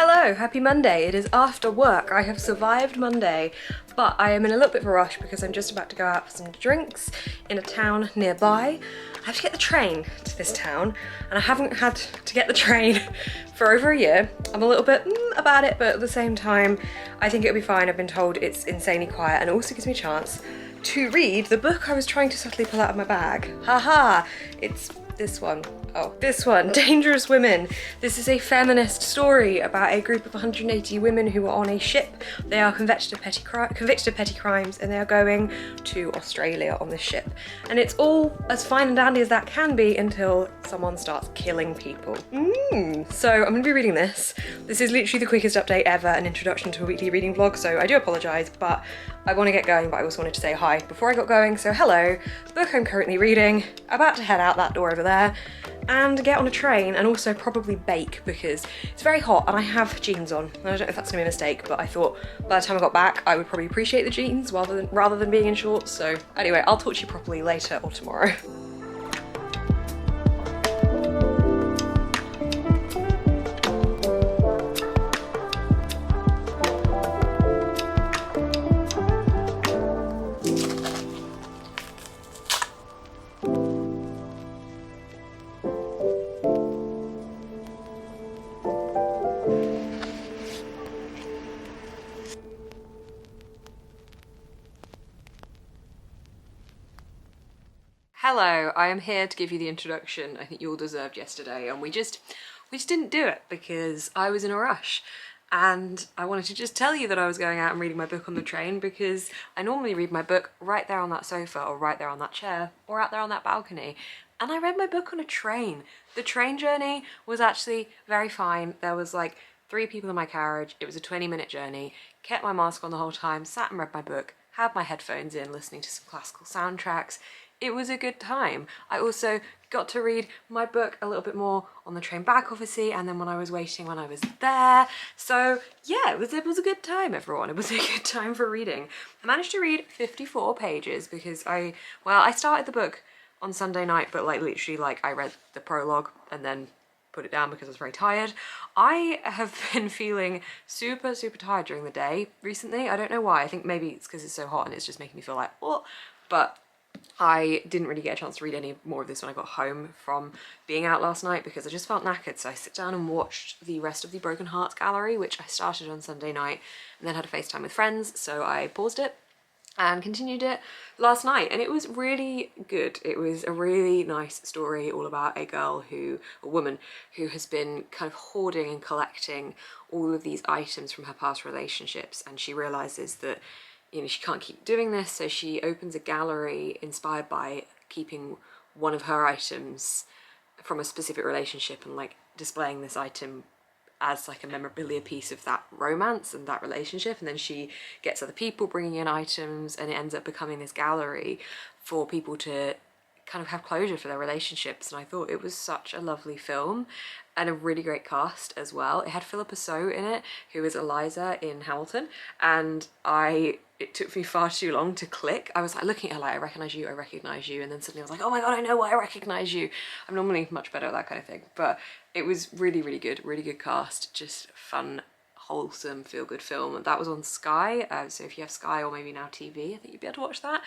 Hello, happy Monday. It is after work. I have survived Monday, but I am in a little bit of a rush because I'm just about to go out for some drinks in a town nearby. I have to get the train to this town, and I haven't had to get the train for over a year. I'm a little bit about it, but at the same time, I think it'll be fine. I've been told it's insanely quiet, and it also gives me a chance to read the book I was trying to subtly pull out of my bag. Haha, it's this one. Oh, this one, Dangerous Women. This is a feminist story about a group of 180 women who are on a ship. They are convicted of petty crimes, and they are going to Australia on this ship. And it's all as fine and dandy as that can be until someone starts killing people. So I'm gonna be reading this. This is literally the quickest update ever, an introduction to a weekly reading vlog, so I do apologise, but I want to get going, but I also wanted to say hi before I got going. So hello, book I'm currently reading, about to head out that door over there, and get on a train, and also probably bake because it's very hot and I have jeans on. I don't know if that's gonna be a mistake, but I thought by the time I got back I would probably appreciate the jeans rather than being in shorts. So anyway, I'll talk to you properly later or tomorrow. Hello, I am here to give you the introduction I think you all deserved yesterday, and we just didn't do it because I was in a rush. And I wanted to just tell you that I was going out and reading my book on the train because I normally read my book right there on that sofa or right there on that chair or out there on that balcony. And I read my book on a train. The train journey was actually very fine. There was like 3 people in my carriage. It was a 20-minute journey. Kept my mask on the whole time, sat and read my book, had my headphones in, listening to some classical soundtracks. It was a good time. I also got to read my book a little bit more on the train back, obviously, and then when I was waiting when I was there. So yeah, it was a good time, everyone. It was a good time for reading. I managed to read 54 pages because I started the book on Sunday night, but like literally like I read the prologue and then put it down because I was very tired. I have been feeling super tired during the day recently. I don't know why. I think maybe it's because it's so hot and it's just making me feel like, oh, but I didn't really get a chance to read any more of this when I got home from being out last night because I just felt knackered. So I sit down and watched the rest of the Broken Hearts gallery, which I started on Sunday night and then had a FaceTime with friends. So I paused it and continued it last night, and it was really good. It was a really nice story all about a woman who has been kind of hoarding and collecting all of these items from her past relationships, and she realizes that she can't keep doing this, so she opens a gallery inspired by keeping one of her items from a specific relationship and like displaying this item as like a memorabilia piece of that romance and that relationship. And then she gets other people bringing in items, and it ends up becoming this gallery for people to kind of have closure for their relationships. And I thought it was such a lovely film and a really great cast as well. It had Philippa Soh in it, who is Eliza in Hamilton, and it took me far too long to click. I was like looking at her like, I recognise you, and then suddenly I was like, oh my god, I know why I recognise you. I'm normally much better at that kind of thing, but it was really good cast, just fun, wholesome, feel-good film. And that was on Sky, so if you have Sky or maybe Now TV, I think you'd be able to watch that.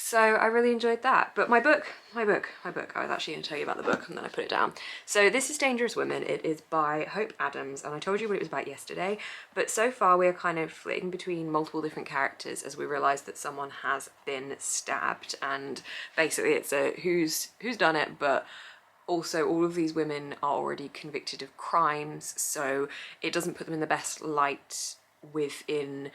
So I really enjoyed that. But my book, I was actually going to tell you about the book and then I put it down. So this is Dangerous Women. It is by Hope Adams, and I told you what it was about yesterday, but so far we are kind of flitting between multiple different characters as we realise that someone has been stabbed, and basically it's a who's done it, but also all of these women are already convicted of crimes, so it doesn't put them in the best light within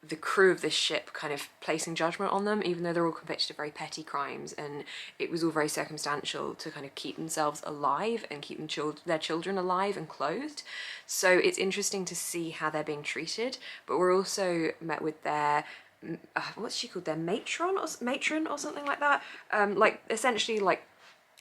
the crew of this ship kind of placing judgment on them, even though they're all convicted of very petty crimes, and it was all very circumstantial to kind of keep themselves alive and keep their children alive and clothed. So it's interesting to see how they're being treated, but we're also met with their what's she called, their matron or something like that, like essentially like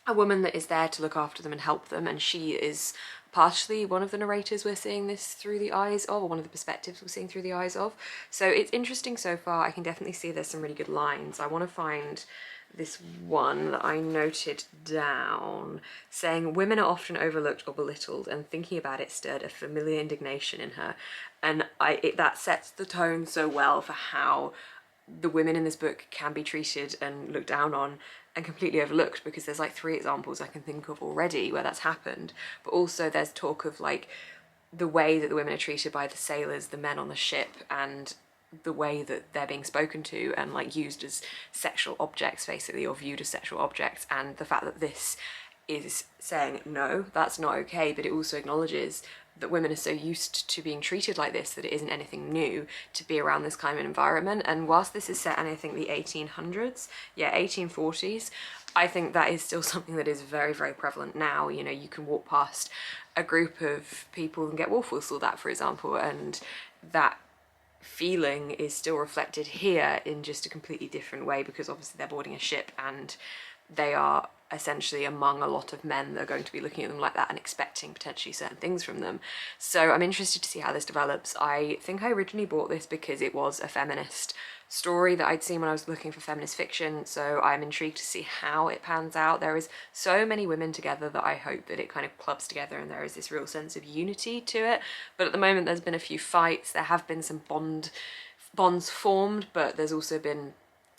a woman that is there to look after them and help them, and she is partially one of the narrators we're seeing this through the eyes of, or one of the perspectives we're seeing through the eyes of. So it's interesting so far. I can definitely see there's some really good lines. I want to find this one that I noted down saying women are often overlooked or belittled, and thinking about it stirred a familiar indignation in her. And that sets the tone so well for how the women in this book can be treated and looked down on and completely overlooked, because there's like 3 examples I can think of already where that's happened. But also there's talk of like the way that the women are treated by the sailors, the men on the ship, and the way that they're being spoken to and like used as sexual objects basically, or viewed as sexual objects, and the fact that this is saying no, that's not okay, but it also acknowledges that women are so used to being treated like this that it isn't anything new to be around this kind of environment. And whilst this is set in, I think, the 1800s, yeah, 1840s, I think that is still something that is very, very prevalent now. You know, you can walk past a group of people and get wolf whistled at, for example, and that feeling is still reflected here in just a completely different way, because obviously they're boarding a ship and they are essentially among a lot of men that are going to be looking at them like that and expecting potentially certain things from them. So I'm interested to see how this develops. I think I originally bought this because it was a feminist story that I'd seen when I was looking for feminist fiction, so I'm intrigued to see how it pans out. There is so many women together that I hope that it kind of clubs together and there is this real sense of unity to it. But at the moment there's been a few fights, there have been some bonds formed, but there's also been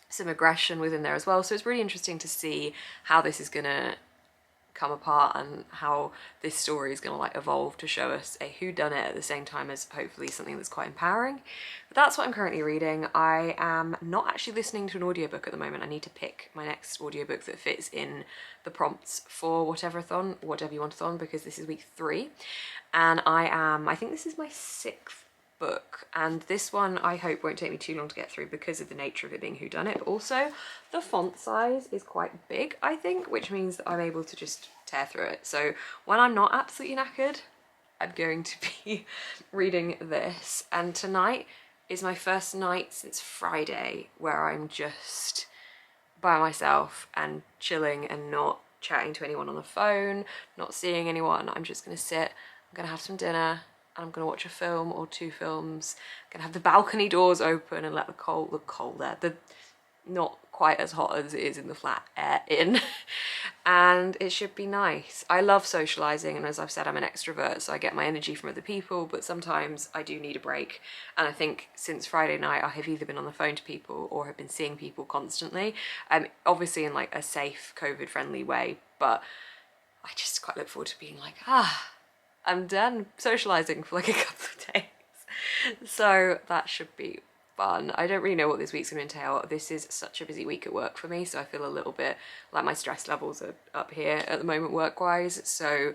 some aggression within there as well. So it's really interesting to see how this is gonna come apart and how this story is gonna like evolve to show us a whodunit at the same time as hopefully something that's quite empowering. But that's what I'm currently reading. I am not actually listening to an audiobook at the moment. I need to pick my next audiobook that fits in the prompts for whatever-a-thon, whatever you want-a-thon, because this is week 3 and I think this is my 6th book, and this one I hope won't take me too long to get through because of the nature of it being whodunit, but also the font size is quite big, I think, which means that I'm able to just tear through it. So when I'm not absolutely knackered, I'm going to be reading this. And tonight is my first night since Friday where I'm just by myself and chilling and not chatting to anyone on the phone, not seeing anyone. I'm just gonna sit, I'm gonna have some dinner, and I'm gonna watch a film or 2 films. I'm gonna have the balcony doors open and let the cold air, the not quite as hot as it is in the flat, air in, and it should be nice. I love socializing, and as I've said, I'm an extrovert, so I get my energy from other people, but sometimes I do need a break. And I think since Friday night I have either been on the phone to people or have been seeing people constantly, obviously in like a safe COVID friendly way, but I just quite look forward to being like, I'm done socializing for like a couple of days. So that should be fun. I don't really know what this week's gonna entail. This is such a busy week at work for me, so I feel a little bit like my stress levels are up here at the moment work-wise, so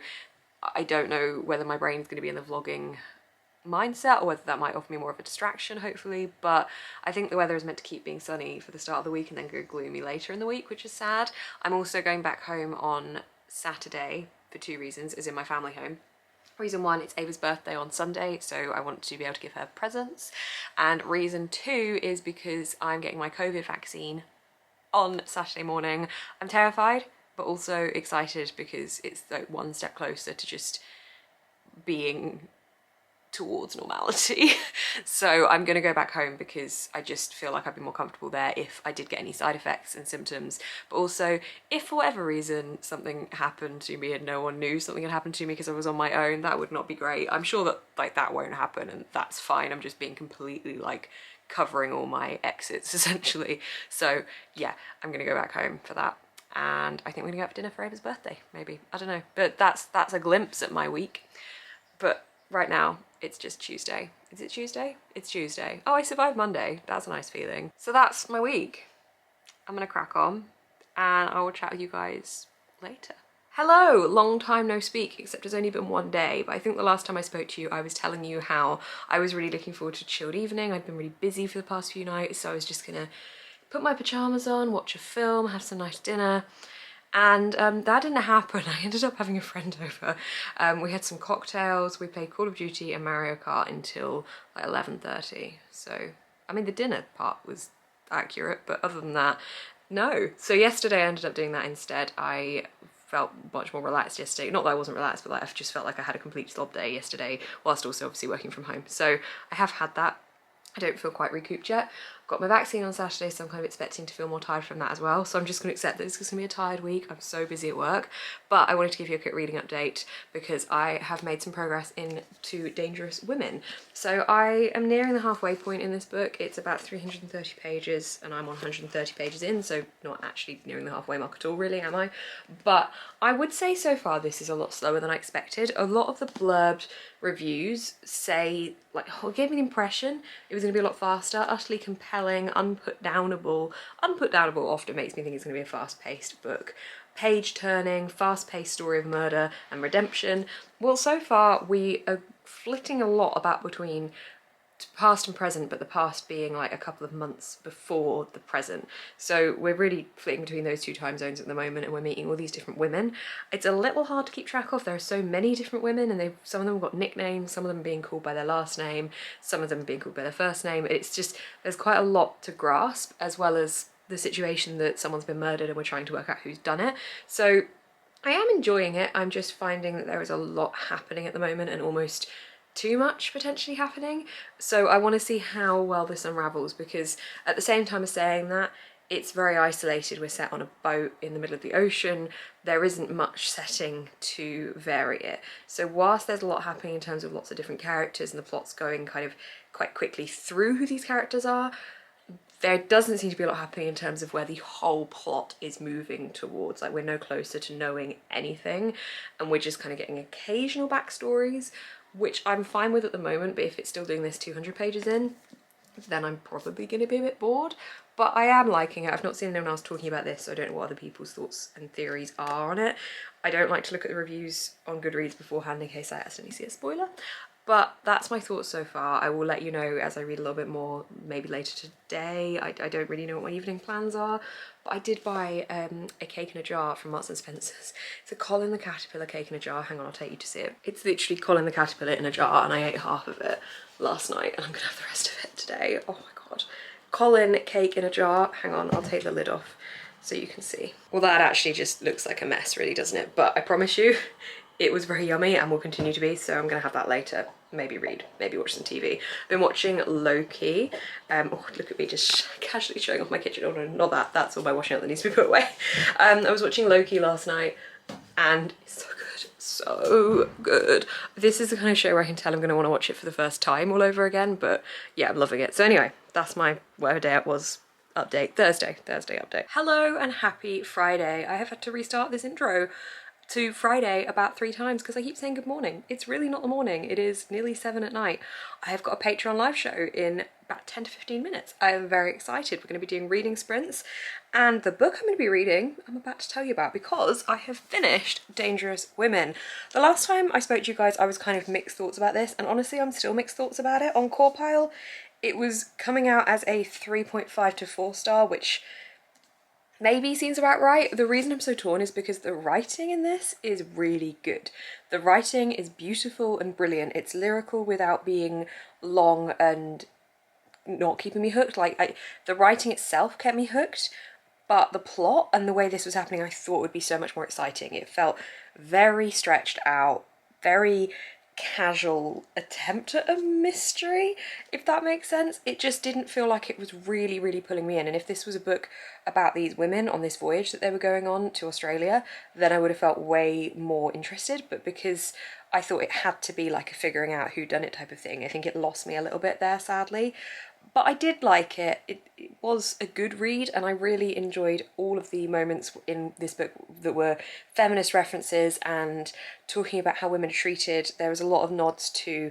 I don't know whether my brain's gonna be in the vlogging mindset or whether that might offer me more of a distraction, hopefully. But I think the weather is meant to keep being sunny for the start of the week and then go gloomy later in the week, which is sad. I'm also going back home on Saturday for 2 reasons, as in my family home. Reason 1, it's Ava's birthday on Sunday, so I want to be able to give her presents. And reason 2 is because I'm getting my COVID vaccine on Saturday morning. I'm terrified, but also excited because it's like 1 step closer to just being towards normality. So I'm gonna go back home because I just feel like I'd be more comfortable there if I did get any side effects and symptoms, but also if for whatever reason something happened to me and no one knew something had happened to me because I was on my own, that would not be great. I'm sure that like that won't happen and that's fine. I'm just being completely like covering all my exits essentially. So yeah, I'm gonna go back home for that. And I think we're gonna go out for dinner for Ava's birthday, maybe. I don't know, but that's a glimpse at my week. But right now, it's just Tuesday. Is it Tuesday? It's Tuesday. Oh, I survived Monday. That's a nice feeling. So that's my week. I'm gonna crack on and I will chat with you guys later. Hello, long time no speak, except it's only been 1 day, but I think the last time I spoke to you, I was telling you how I was really looking forward to a chilled evening. I'd been really busy for the past few nights, so I was just gonna put my pajamas on, watch a film, have some nice dinner. And that didn't happen. I ended up having a friend over. We had some cocktails, we played Call of Duty and Mario Kart until like 11:30. So, I mean, the dinner part was accurate, but other than that, no. So yesterday I ended up doing that instead. I felt much more relaxed yesterday. Not that I wasn't relaxed, but like I just felt like I had a complete slob day yesterday, whilst also obviously working from home. So I have had that. I don't feel quite recouped yet. Got my vaccine on Saturday, so I'm kind of expecting to feel more tired from that as well. So I'm just going to accept that it's going to be a tired week. I'm so busy at work. But I wanted to give you a quick reading update because I have made some progress into Dangerous Women. So I am nearing the halfway point in this book. It's about 330 pages and I'm 130 pages in, so not actually nearing the halfway mark at all really, am I? But I would say so far this is a lot slower than I expected. A lot of the blurbed reviews say, like, gave me the impression it was going to be a lot faster, utterly compelling, unputdownable. Unputdownable often makes me think it's going to be a fast-paced book. Page-turning, fast-paced story of murder and redemption. Well, so far we are flitting a lot about between past and present, but the past being like a couple of months before the present. So we're really flitting between those two time zones at the moment, and we're meeting all these different women. It's a little hard to keep track of. There are so many different women, and some of them have got nicknames, some of them being called by their last name, some of them being called by their first name. It's just, there's quite a lot to grasp, as well as the situation that someone's been murdered and we're trying to work out who's done it. So I am enjoying it. I'm just finding that there is a lot happening at the moment, and almost too much potentially happening. So I want to see how well this unravels, because at the same time as saying that, it's very isolated. We're set on a boat in the middle of the ocean. There isn't much setting to vary it. So whilst there's a lot happening in terms of lots of different characters and the plot's going kind of quite quickly through who these characters are, there doesn't seem to be a lot happening in terms of where the whole plot is moving towards. Like, we're no closer to knowing anything, and we're just kind of getting occasional backstories, which I'm fine with at the moment, but if it's still doing this 200 pages in, then I'm probably going to be a bit bored. But I am liking it. I've not seen anyone else talking about this, so I don't know what other people's thoughts and theories are on it. I don't like to look at the reviews on Goodreads beforehand in case I accidentally see a spoiler. But that's my thoughts so far. I will let you know as I read a little bit more, maybe later today. I don't really know what my evening plans are, but I did buy a cake in a jar from Marks and Spencer's. It's a Colin the Caterpillar cake in a jar. Hang on, I'll take you to see it. It's literally Colin the Caterpillar in a jar, and I ate half of it last night, and I'm gonna have the rest of it today. Oh my God. Colin cake in a jar. Hang on, I'll take the lid off so you can see. Well, that actually just looks like a mess really, doesn't it? But I promise you, it was very yummy and will continue to be, so I'm gonna have that later. Maybe read, maybe watch some TV. Been watching Loki. Oh, look at me just casually showing off my kitchen. Oh no, not that. That's all my washing up that needs to be put away. I was watching Loki last night, and it's so good, so good. This is the kind of show where I can tell I'm gonna wanna watch it for the first time all over again, but yeah, I'm loving it. So anyway, that's my whatever day it was update. Thursday update. Hello and happy Friday. I have had to restart this intro to Friday about 3 times because I keep saying good morning. It's really not the morning. It is nearly 7 at night. I have got a Patreon live show in about 10 to 15 minutes. I am very excited. We're going to be doing reading sprints, and the book I'm going to be reading I'm about to tell you about because I have finished Dangerous Women. The last time I spoke to you guys I was kind of mixed thoughts about this, and honestly I'm still mixed thoughts about it. On Corepile it was coming out as a 3.5 to 4 star, which maybe seems about right. The reason I'm so torn is because the writing in this is really good. The writing is beautiful and brilliant. It's lyrical without being long and not keeping me hooked. The writing itself kept me hooked, but the plot and the way this was happening I thought would be so much more exciting. It felt very stretched out, very casual attempt at a mystery, if that makes sense. It just didn't feel like it was really pulling me in, and if this was a book about these women on this voyage that they were going on to Australia, then I would have felt way more interested. But because I thought it had to be like a figuring out who done it type of thing, I think it lost me a little bit there, sadly. But I did like it. It was a good read, and I really enjoyed all of the moments in this book that were feminist references and talking about how women are treated. There was a lot of nods to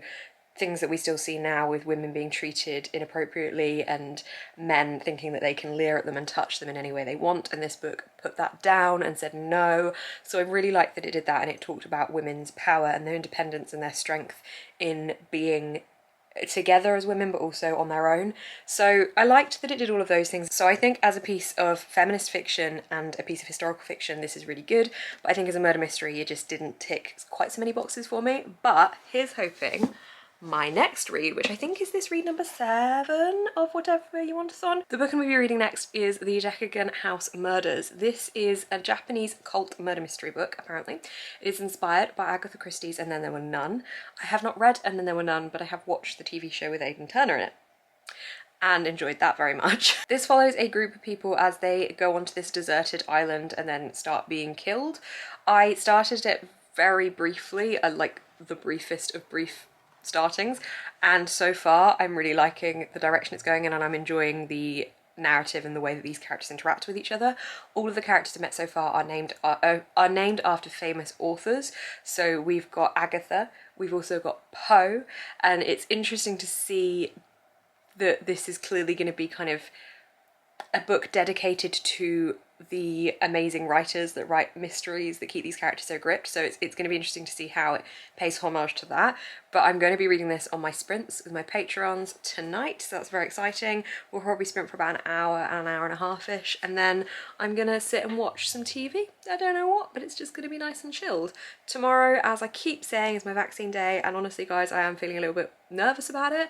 things that we still see now, with women being treated inappropriately and men thinking that they can leer at them and touch them in any way they want, and this book put that down and said no. So I really liked that it did that, and it talked about women's power and their independence and their strength in being together as women but also on their own. So I liked that it did all of those things. So I think as a piece of feminist fiction and a piece of historical fiction this is really good, but I think as a murder mystery it just didn't tick quite so many boxes for me. But here's hoping my next read, which I think is this read number 7 of whatever you want us on. The book I'm going to be reading next is The Decagon House Murders. This is a Japanese cult murder mystery book, apparently. It is inspired by Agatha Christie's And Then There Were None. I have not read And Then There Were None, but I have watched the TV show with Aidan Turner in it. and enjoyed that very much. This follows a group of people as they go onto this deserted island and then start being killed. I started it very briefly, like the briefest of brief startings, and so far I'm really liking the direction it's going in, and I'm enjoying the narrative and the way that these characters interact with each other. All of the characters I've met so far are named after famous authors. So we've got Agatha, we've also got Poe, and it's interesting to see that this is clearly going to be kind of a book dedicated to the amazing writers that write mysteries that keep these characters so gripped. So it's going to be interesting to see how it pays homage to that. But I'm going to be reading this on my sprints with my Patreons tonight, so that's very exciting. We'll probably sprint for about an hour and a half-ish, and then I'm going to sit and watch some TV. I don't know what, but it's just going to be nice and chilled. Tomorrow, as I keep saying, is my vaccine day, and honestly guys, I am feeling a little bit nervous about it.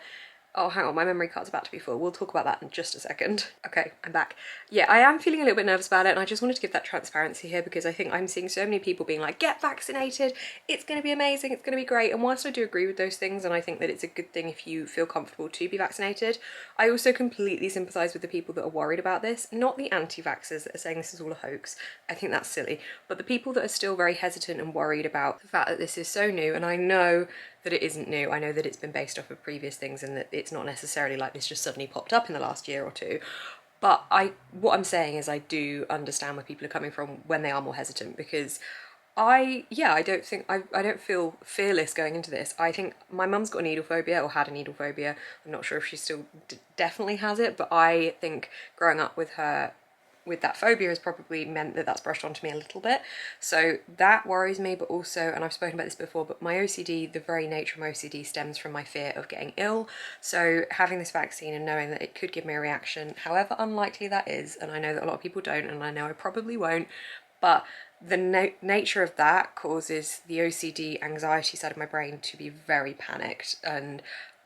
Oh, hang on, my memory card's about to be full. We'll talk about that in just a second. Okay, I'm back. Yeah, I am feeling a little bit nervous about it, and I just wanted to give that transparency here because I think I'm seeing so many people being like, get vaccinated, it's going to be amazing, it's going to be great. And whilst I do agree with those things, and I think that it's a good thing if you feel comfortable to be vaccinated, I also completely sympathise with the people that are worried about this, not the anti-vaxxers that are saying this is all a hoax. I think that's silly. But the people that are still very hesitant and worried about the fact that this is so new, and I know that it isn't new. I know that it's been based off of previous things and that it's not necessarily like this just suddenly popped up in the last year or two. But what I'm saying is I do understand where people are coming from when they are more hesitant, because I don't feel fearless going into this. I think my mum's got a needle phobia, or had a needle phobia. I'm not sure if she still definitely has it, but I think growing up with her with that phobia has probably meant that that's brushed onto me a little bit. So that worries me, but also, and I've spoken about this before, but my OCD, the very nature of my OCD stems from my fear of getting ill. So having this vaccine and knowing that it could give me a reaction, however unlikely that is, and I know that a lot of people don't, and I know I probably won't, but the nature of that causes the OCD anxiety side of my brain to be very panicked, and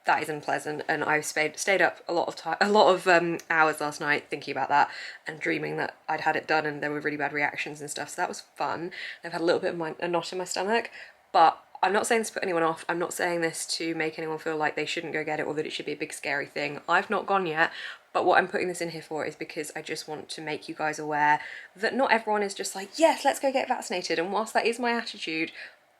that is unpleasant. And I've stayed up a lot of hours last night thinking about that and dreaming that I'd had it done and there were really bad reactions and stuff, so that was fun. I've had a little bit of a knot in my stomach, but I'm not saying this to put anyone off. I'm not saying this to make anyone feel like they shouldn't go get it or that it should be a big scary thing. I've not gone yet, but what I'm putting this in here for is because I just want to make you guys aware that not everyone is just like, yes, let's go get vaccinated. And whilst that is my attitude,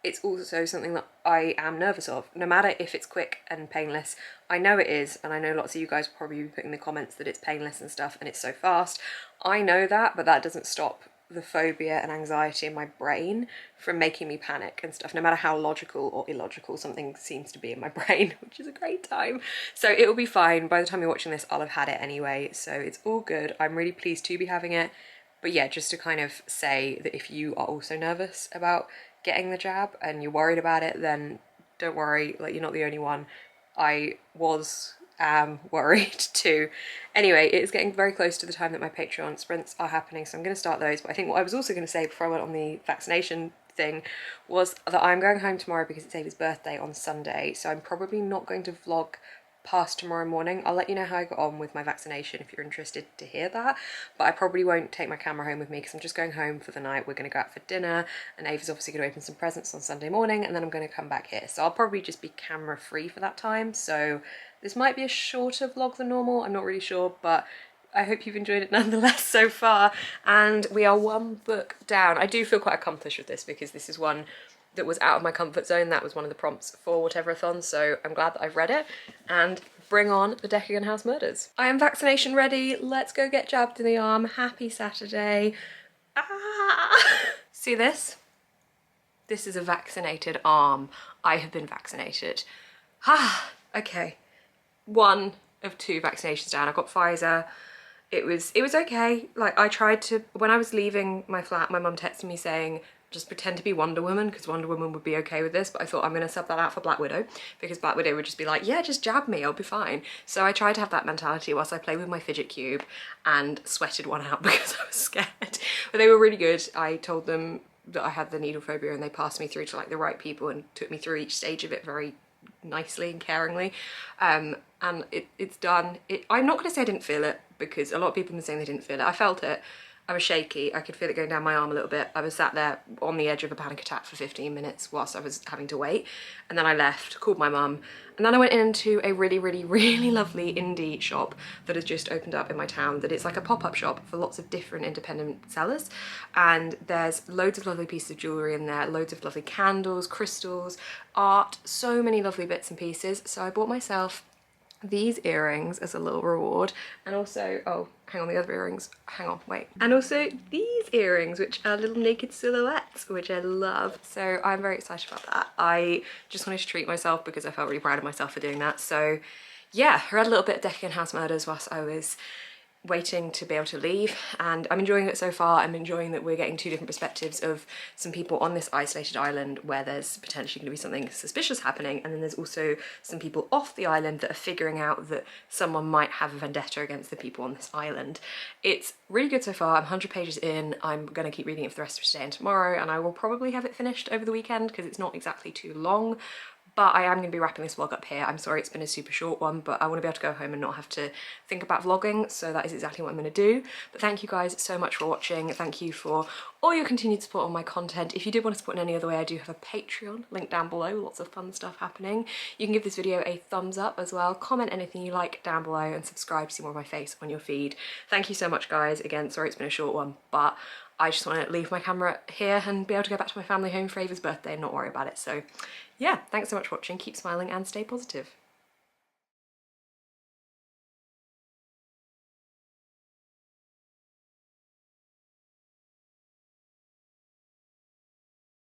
it's also something that I am nervous of, no matter if it's quick and painless. I know it is, and I know lots of you guys will probably be putting in the comments that it's painless and stuff and it's so fast. I know that, but that doesn't stop the phobia and anxiety in my brain from making me panic and stuff, no matter how logical or illogical something seems to be in my brain, which is a great time. So it will be fine. By the time you're watching this, I'll have had it anyway, so it's all good. I'm really pleased to be having it. But yeah, just to kind of say that if you are also nervous about getting the jab and you're worried about it, then don't worry, like, you're not the only one. I am worried too. Anyway, it's getting very close to the time that my Patreon sprints are happening, so I'm going to start those. But I think what I was also going to say before I went on the vaccination thing was that I'm going home tomorrow because it's Ava's birthday on Sunday, so I'm probably not going to vlog past tomorrow morning. I'll let you know how I got on with my vaccination if you're interested to hear that, but I probably won't take my camera home with me because I'm just going home for the night. We're going to go out for dinner and Ava's obviously going to open some presents on Sunday morning, and then I'm going to come back here, so I'll probably just be camera free for that time. So this might be a shorter vlog than normal, I'm not really sure, but I hope you've enjoyed it nonetheless so far. And we are one book down. I do feel quite accomplished with this because this is one that was out of my comfort zone. That was one of the prompts for Whatever-a-thon, so I'm glad that I've read it. And bring on the Deccan House Murders. I am vaccination ready. Let's go get jabbed in the arm. Happy Saturday. Ah! See this? This is a vaccinated arm. I have been vaccinated. Ah, okay. One of two vaccinations down. I got Pfizer. It was okay. Like, I tried to, when I was leaving my flat, my mum texted me saying, just pretend to be Wonder Woman, because Wonder Woman would be okay with this, but I thought I'm going to sub that out for Black Widow, because Black Widow would just be like, yeah, just jab me, I'll be fine. So I tried to have that mentality whilst I played with my fidget cube and sweated one out because I was scared. But they were really good. I told them that I had the needle phobia and they passed me through to like the right people and took me through each stage of it very nicely and caringly. And it's done. I'm not going to say I didn't feel it, because a lot of people have been saying they didn't feel it. I felt it. I was shaky. I could feel it going down my arm a little bit. I was sat there on the edge of a panic attack for 15 minutes whilst I was having to wait. And then I left, called my mum, and then I went into a really, really, really lovely indie shop that has just opened up in my town. That it's like a pop-up shop for lots of different independent sellers. And there's loads of lovely pieces of jewellery in there, loads of lovely candles, crystals, art, so many lovely bits and pieces. So I bought myself these earrings as a little reward, and also, oh, hang on, the other earrings, hang on, wait. And also these earrings, which are little naked silhouettes, which I love. So I'm very excited about that. I just wanted to treat myself because I felt really proud of myself for doing that. So yeah, I read a little bit of Deccan House Murders whilst I was waiting to be able to leave, and I'm enjoying it so far. I'm enjoying that we're getting two different perspectives of some people on this isolated island where there's potentially going to be something suspicious happening, and then there's also some people off the island that are figuring out that someone might have a vendetta against the people on this island. It's really good so far. I'm 100 pages in. I'm going to keep reading it for the rest of today and tomorrow, and I will probably have it finished over the weekend because it's not exactly too long. But I am going to be wrapping this vlog up here. I'm sorry it's been a super short one, but I want to be able to go home and not have to think about vlogging, so that is exactly what I'm going to do. But thank you guys so much for watching. Thank you for all your continued support on my content. If you did want to support in any other way, I do have a Patreon, link down below, lots of fun stuff happening. You can give this video a thumbs up as well, comment anything you like down below, and subscribe to see more of my face on your feed. Thank you so much, guys. Again, sorry it's been a short one, but I just want to leave my camera here and be able to go back to my family home for Ava's birthday and not worry about it. So yeah, thanks so much for watching. Keep smiling and stay positive.